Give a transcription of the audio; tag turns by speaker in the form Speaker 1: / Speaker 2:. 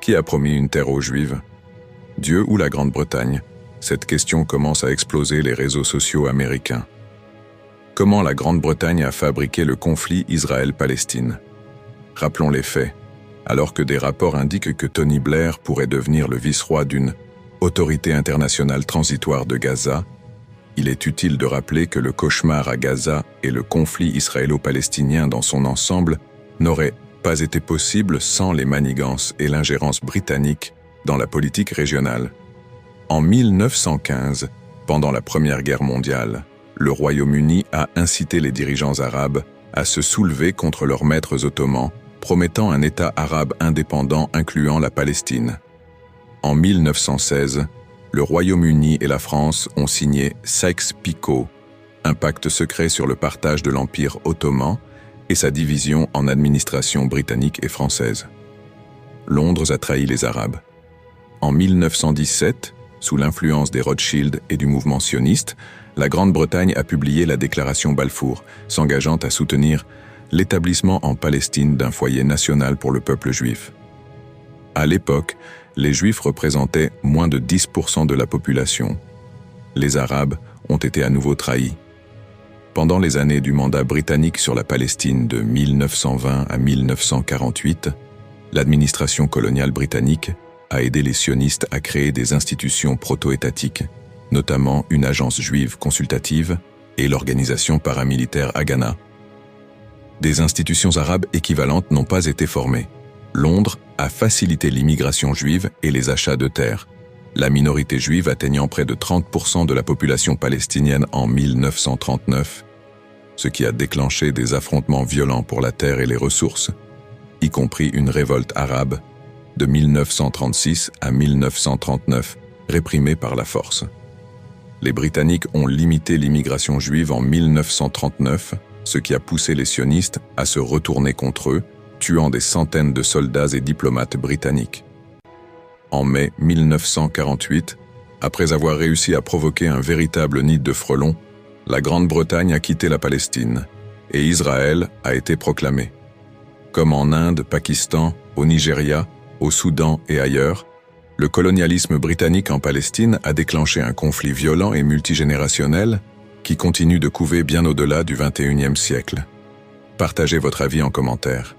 Speaker 1: Qui a promis une terre aux Juifs? Dieu ou la Grande-Bretagne? Cette question commence à exploser les réseaux sociaux américains. Comment la Grande-Bretagne a fabriqué le conflit Israël-Palestine? Rappelons les faits. Alors que des rapports indiquent que Tony Blair pourrait devenir le vice-roi d'une autorité internationale transitoire de Gaza, il est utile de rappeler que le cauchemar à Gaza et le conflit israélo-palestinien dans son ensemble n'auraient pas été possibles sans les manigances et l'ingérence britannique dans la politique régionale. En 1915, pendant la Première Guerre mondiale, le Royaume-Uni a incité les dirigeants arabes à se soulever contre leurs maîtres ottomans, promettant un État arabe indépendant incluant la Palestine. En 1916, le Royaume-Uni et la France ont signé Sykes-Picot, un pacte secret sur le partage de l'Empire ottoman et sa division en administrations britannique et française. Londres a trahi les Arabes. En 1917, sous l'influence des Rothschild et du mouvement sioniste, la Grande-Bretagne a publié la déclaration Balfour, s'engageant à soutenir l'établissement en Palestine d'un foyer national pour le peuple juif. À l'époque, les Juifs représentaient moins de 10% de la population. Les Arabes ont été à nouveau trahis. Pendant les années du mandat britannique sur la Palestine de 1920 à 1948, l'administration coloniale britannique a aidé les sionistes à créer des institutions proto-étatiques, notamment une agence juive consultative et l'organisation paramilitaire Haganah. Des institutions arabes équivalentes n'ont pas été formées. Londres a facilité l'immigration juive et les achats de terres, la minorité juive atteignant près de 30% de la population palestinienne en 1939, ce qui a déclenché des affrontements violents pour la terre et les ressources, y compris une révolte arabe de 1936 à 1939, réprimée par la force. Les Britanniques ont limité l'immigration juive en 1939, ce qui a poussé les sionistes à se retourner contre eux, tuant des centaines de soldats et diplomates britanniques. En mai 1948, après avoir réussi à provoquer un véritable nid de frelons, la Grande-Bretagne a quitté la Palestine et Israël a été proclamé. Comme en Inde, Pakistan, au Nigeria, au Soudan et ailleurs, le colonialisme britannique en Palestine a déclenché un conflit violent et multigénérationnel qui continue de couver bien au-delà du XXIe siècle. Partagez votre avis en commentaire.